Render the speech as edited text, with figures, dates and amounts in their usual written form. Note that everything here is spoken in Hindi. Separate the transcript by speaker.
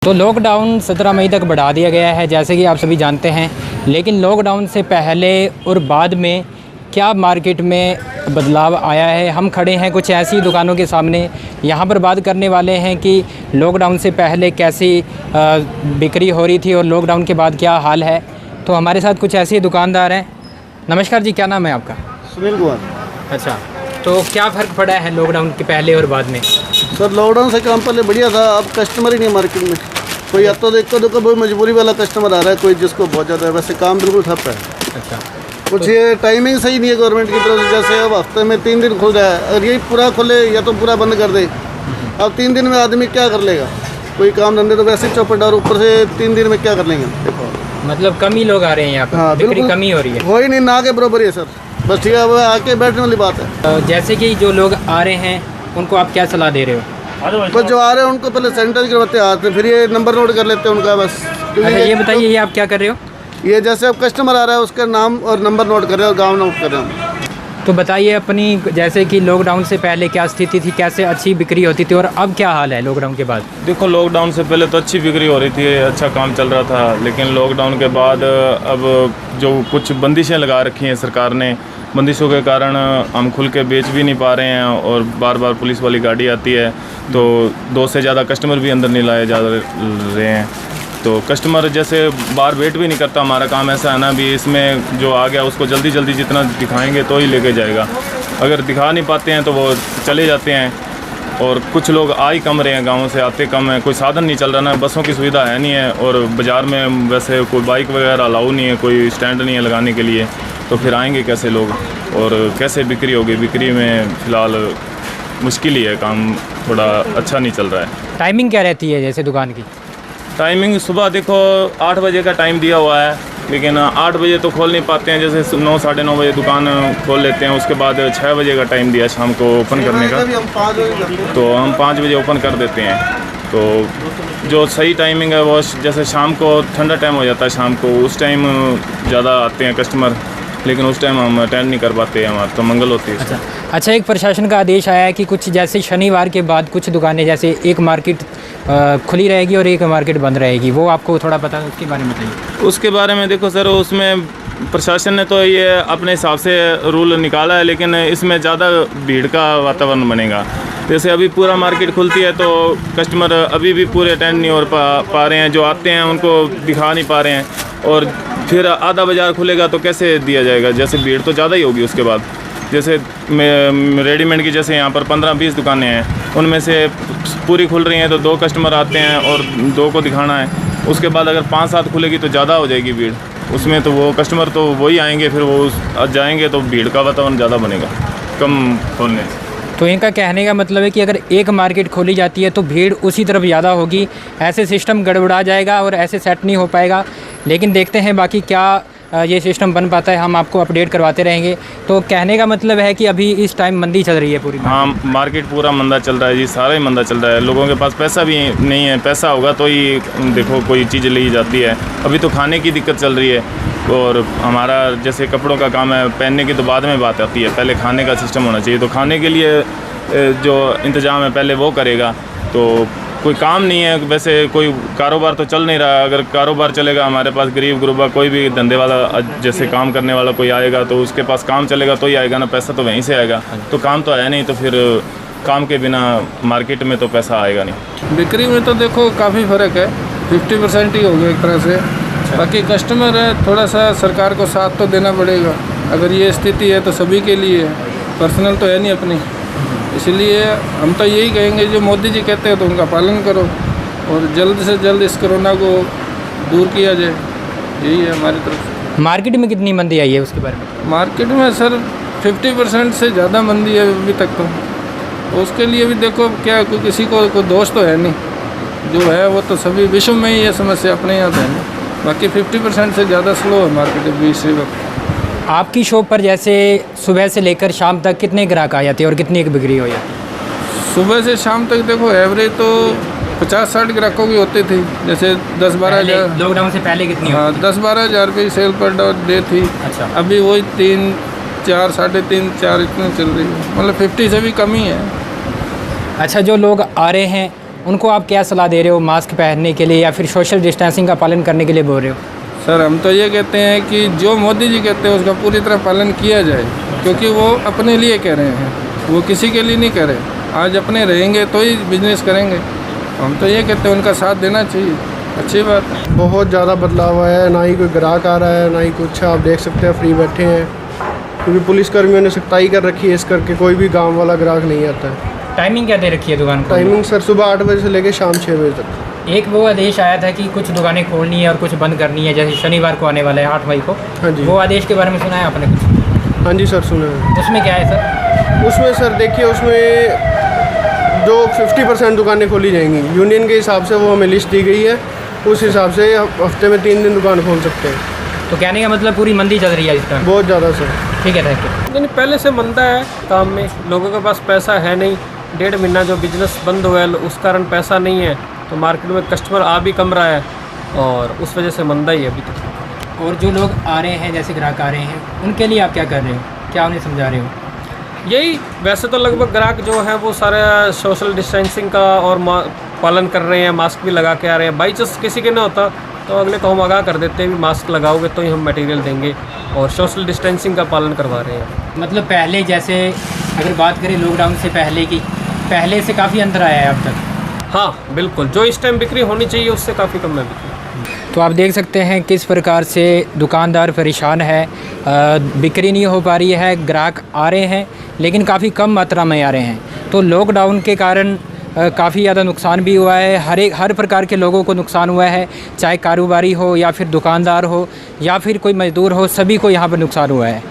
Speaker 1: तो लॉकडाउन 17 मई तक बढ़ा दिया गया है, जैसे कि आप सभी जानते हैं। लेकिन लॉकडाउन से पहले और बाद में क्या मार्केट में बदलाव आया है, हम खड़े हैं कुछ ऐसी दुकानों के सामने। यहाँ पर बात करने वाले हैं कि लॉकडाउन से पहले कैसी बिक्री हो रही थी और लॉकडाउन के बाद क्या हाल है। तो हमारे साथ कुछ ऐसे दुकानदार हैं। नमस्कार जी, क्या नाम है आपका?
Speaker 2: सुनील कुमार।
Speaker 1: अच्छा, तो क्या फ़र्क पड़ा है लॉकडाउन के पहले और बाद में?
Speaker 2: सर लॉकडाउन से काम पहले बढ़िया था, अब कस्टमर ही नहीं मार्केट में। कोई अब तो देखो कोई मजबूरी वाला कस्टमर आ रहा है, कोई जिसको बहुत ज़्यादा है, वैसे काम बिल्कुल ठप है।
Speaker 1: अच्छा,
Speaker 2: कुछ ये टाइमिंग सही नहीं है गवर्नमेंट की तरफ से। जैसे अब हफ्ते में 3 दिन खुल रहा है, अगर यही पूरा खोले या तो पूरा बंद कर दे। अब 3 दिन में आदमी क्या कर लेगा? कोई काम धंधे तो वैसे चौपट, और ऊपर से 3 दिन में क्या कर लेंगे? देखो
Speaker 1: मतलब कम ही लोग आ रहे हैं यहाँ पर।
Speaker 2: हाँ,
Speaker 1: बिक्री कमी हो रही है।
Speaker 2: वही नहीं, ना के बराबर ही है सर। बस ठीक है, अब आके बैठने वाली बात है।
Speaker 1: जैसे कि जो लोग आ रहे हैं उनको आप क्या सलाह दे रहे हो?
Speaker 2: बस जो आ रहे हैं उनको पहले सैनिटाइज करवाते हैं हाथ, फिर ये नंबर नोट कर लेते हैं उनका बस।
Speaker 1: अच्छा, ये बताइए, ये आप क्या कर रहे हो?
Speaker 2: ये जैसे अब कस्टमर आ रहा है उसका नाम और नंबर नोट कर रहे हैं और गाँव नोट कर रहे हैं।
Speaker 1: तो बताइए अपनी, जैसे कि लॉकडाउन से पहले क्या स्थिति थी, कैसे अच्छी बिक्री होती थी और अब क्या हाल है लॉकडाउन के बाद?
Speaker 3: देखो, लॉकडाउन से पहले तो अच्छी बिक्री हो रही थी, अच्छा काम चल रहा था। लेकिन लॉकडाउन के बाद अब जो कुछ बंदिशें लगा रखी हैं सरकार ने, बंदिशों के कारण हम खुल के बेच भी नहीं पा रहे हैं और बार बार पुलिस वाली गाड़ी आती है, तो 2 से ज़्यादा कस्टमर भी अंदर नहीं लाए जा रहे हैं। तो कस्टमर जैसे बाहर वेट भी नहीं करता। हमारा काम ऐसा है ना, भी इसमें जो आ गया उसको जल्दी जल्दी जितना दिखाएंगे तो ही लेके जाएगा। अगर दिखा नहीं पाते हैं तो वो चले जाते हैं। और कुछ लोग आ ही कम रहे हैं, गाँव से आते कम है, कोई साधन नहीं चल रहा ना, बसों की सुविधा है नहीं है, और बाज़ार में वैसे कोई बाइक वगैरह अलाउ नहीं है, कोई स्टैंड नहीं है लगाने के लिए, तो फिर आएंगे कैसे लोग और कैसे बिक्री होगी? बिक्री में फ़िलहाल मुश्किल ही है, काम थोड़ा अच्छा नहीं चल रहा है।
Speaker 1: टाइमिंग क्या रहती है जैसे दुकान की?
Speaker 3: टाइमिंग सुबह देखो 8 बजे का टाइम दिया हुआ है, लेकिन 8 बजे तो खोल नहीं पाते हैं। जैसे 9 साढ़े 9 बजे दुकान खोल लेते हैं, उसके बाद 6 बजे का टाइम दिया शाम को ओपन करने का, तो हम 5 बजे ओपन कर देते हैं। तो जो सही टाइमिंग है वो जैसे शाम को ठंडा टाइम हो जाता है, शाम को उस टाइम ज़्यादा आते हैं कस्टमर, लेकिन उस टाइम हम अटेंड नहीं कर पाते हैं, हमारा तो मंगल होती है।
Speaker 1: अच्छा, एक प्रशासन का आदेश आया है कि कुछ जैसे शनिवार के बाद कुछ दुकानें, जैसे एक मार्केट खुली रहेगी और एक मार्केट बंद रहेगी, वो आपको थोड़ा पता है, उसके बारे में बताइए।
Speaker 3: उसके बारे में देखो सर, उसमें प्रशासन ने तो ये अपने हिसाब से रूल निकाला है, लेकिन इसमें ज़्यादा भीड़ का वातावरण बनेगा। जैसे अभी पूरा मार्केट खुलती है तो कस्टमर अभी भी पूरे अटेंड नहीं हो पा रहे हैं, जो आते हैं उनको दिखा नहीं पा रहे हैं, और फिर आधा बाज़ार खुलेगा तो कैसे दिया जाएगा? जैसे भीड़ तो ज़्यादा ही होगी उसके बाद। जैसे रेडीमेड की जैसे यहाँ पर 15-20 दुकानें हैं, उनमें से पूरी खुल रही हैं तो 2 कस्टमर आते हैं और 2 को दिखाना है। उसके बाद अगर 5-7 खुलेगी तो ज़्यादा हो जाएगी भीड़, उसमें तो वो कस्टमर तो वही आएंगे, फिर वो जाएंगे तो भीड़ का वातावरण ज़्यादा बनेगा कम खोलने से।
Speaker 1: तो इनका कहने का मतलब है कि अगर एक मार्केट खोली जाती है तो भीड़ उसी तरफ ज़्यादा होगी, ऐसे सिस्टम गड़बड़ा जाएगा और ऐसे सेट नहीं हो पाएगा। लेकिन देखते हैं बाकी क्या ये सिस्टम बन पाता है, हम आपको अपडेट करवाते रहेंगे। तो कहने का मतलब है कि अभी इस टाइम मंदी चल रही है पूरी?
Speaker 3: हाँ, मार्केट पूरा मंदा चल रहा है जी, सारा ही मंदा चल रहा है। लोगों के पास पैसा भी नहीं है, पैसा होगा तो ही देखो कोई चीज़ ली जाती है। अभी तो खाने की दिक्कत चल रही है, और हमारा जैसे कपड़ों का काम है, पहनने की तो बाद में बात आती है, पहले खाने का सिस्टम होना चाहिए। तो खाने के लिए जो इंतज़ाम है पहले वो करेगा, तो कोई काम नहीं है। वैसे कोई कारोबार तो चल नहीं रहा। अगर कारोबार चलेगा, हमारे पास गरीब गुरबा कोई भी धंधे वाला जैसे काम करने वाला कोई आएगा तो उसके पास काम चलेगा तो ही आएगा ना, पैसा तो वहीं से आएगा। तो काम तो है नहीं, तो फिर काम के बिना मार्केट में तो पैसा आएगा नहीं।
Speaker 4: बिक्री में तो देखो काफ़ी फ़र्क है, 50% ही हो गया एक तरह से। बाकी कस्टमर है, थोड़ा सा सरकार को साथ तो देना पड़ेगा। अगर ये स्थिति है तो सभी के लिए है, पर्सनल तो है नहीं अपनी। इसलिए हम तो यही कहेंगे, जो मोदी जी कहते हैं तो उनका पालन करो और जल्द से जल्द इस कोरोना को दूर किया जाए, यही है हमारी तरफ से।
Speaker 1: मार्केट में कितनी मंदी आई है उसके बारे में?
Speaker 4: मार्केट में सर 50% से ज़्यादा मंदी है अभी तक तो उसके लिए भी देखो क्या, कोई किसी को कोई दोष तो है नहीं, जो है वो तो सभी विश्व में ही है समस्या, अपने यहाँ तो है नहीं। बाकी 50% से ज़्यादा स्लो है मार्केट अभी इसी वक्त।
Speaker 1: आपकी शॉप पर जैसे सुबह से लेकर शाम तक कितने ग्राहक आ जाते हैं और कितनी की बिक्री हो जाती है?
Speaker 4: सुबह से शाम तक देखो एवरेज तो 50-60 ग्राहकों की होती थी। जैसे 10-12 हज़ार
Speaker 1: लॉकडाउन से पहले कितनी?
Speaker 4: हाँ, 10-12 हज़ार रुपये सेल पर डे थी।
Speaker 1: अच्छा,
Speaker 4: अभी वही 3-4, 3.5-4 इतने चल रही है, मतलब 50 से भी कम ही है।
Speaker 1: अच्छा, जो लोग आ रहे हैं उनको आप क्या सलाह दे रहे हो मास्क पहनने के लिए या फिर सोशल डिस्टेंसिंग का पालन करने के लिए बोल रहे हो?
Speaker 4: सर हम तो ये कहते हैं कि जो मोदी जी कहते हैं उसका पूरी तरह पालन किया जाए, क्योंकि वो अपने लिए कह रहे हैं, वो किसी के लिए नहीं कह रहे। आज अपने रहेंगे तो ही बिजनेस करेंगे। हम तो ये कहते हैं उनका साथ देना चाहिए। अच्छी बात है।
Speaker 5: बहुत ज़्यादा बदलाव आया है, ना ही कोई ग्राहक आ रहा है ना ही कुछ। आप देख सकते हैं फ्री बैठे हैं, क्योंकि पुलिसकर्मियों ने सख्ताई कर रखी है इस करके कोई भी गांव वाला ग्राहक नहीं आता है।
Speaker 1: टाइमिंग क्या दे रखी है दुकान को?
Speaker 5: टाइमिंग सर सुबह 8 बजे से लेकर शाम 6 बजे तक।
Speaker 1: एक वो आदेश आया था कि कुछ दुकानें खोलनी है और कुछ बंद करनी है, जैसे शनिवार को आने वाला है 8 मई को।
Speaker 5: हाँ जी।
Speaker 1: वो आदेश के बारे में सुना है आपने कुछ?
Speaker 5: हाँ जी सर, सुना है।
Speaker 1: उसमें क्या है सर?
Speaker 5: उसमें सर देखिए, उसमें जो 50% दुकानें खोली जाएंगी यूनियन के हिसाब से, वो हमें लिस्ट दी गई है। उस हिसाब से हफ्ते में 3 दिन दुकान खोल सकते हैं।
Speaker 1: तो कहने का मतलब पूरी मंदी चल रही है इस तरह?
Speaker 5: बहुत ज़्यादा सर।
Speaker 1: ठीक है, थैंक यू।
Speaker 6: नहीं, पहले से मंदा है काम में, लोगों के पास पैसा है नहीं। 1.5 महीना जो बिजनेस बंद हुआ है उस कारण पैसा नहीं है, तो मार्केट में कस्टमर आ भी कम रहा है और उस वजह से मंदा ही है अभी तक।
Speaker 1: और जो लोग आ रहे हैं, जैसे ग्राहक आ रहे हैं, उनके लिए आप क्या कर रहे हो? क्या उन्हें समझा रहे हो?
Speaker 6: यही, वैसे तो लगभग ग्राहक जो है वो सारे सोशल डिस्टेंसिंग का और पालन कर रहे हैं, मास्क भी लगा के आ रहे हैं। बाई चांस किसी के ना होता तो अगले को हम आगाह कर देते हैं भी मास्क लगाओगे तो ही हम मटेरियल देंगे, और सोशल डिस्टेंसिंग का पालन करवा रहे हैं।
Speaker 1: मतलब पहले जैसे अगर बात करें लॉकडाउन से पहले की, पहले से काफ़ी अंतर आया है अब तक?
Speaker 6: हाँ बिल्कुल, जो इस टाइम बिक्री होनी चाहिए उससे काफ़ी कम है बिक्री।
Speaker 1: तो आप देख सकते हैं किस प्रकार से दुकानदार परेशान है, बिक्री नहीं हो पा रही है, ग्राहक आ रहे हैं लेकिन काफ़ी कम मात्रा में आ रहे हैं। तो लॉकडाउन के कारण काफ़ी ज़्यादा नुकसान भी हुआ है, हर प्रकार के लोगों को नुकसान हुआ है, चाहे कारोबारी हो या फिर दुकानदार हो या फिर कोई मज़दूर हो, सभी को यहाँ पर नुकसान हुआ है।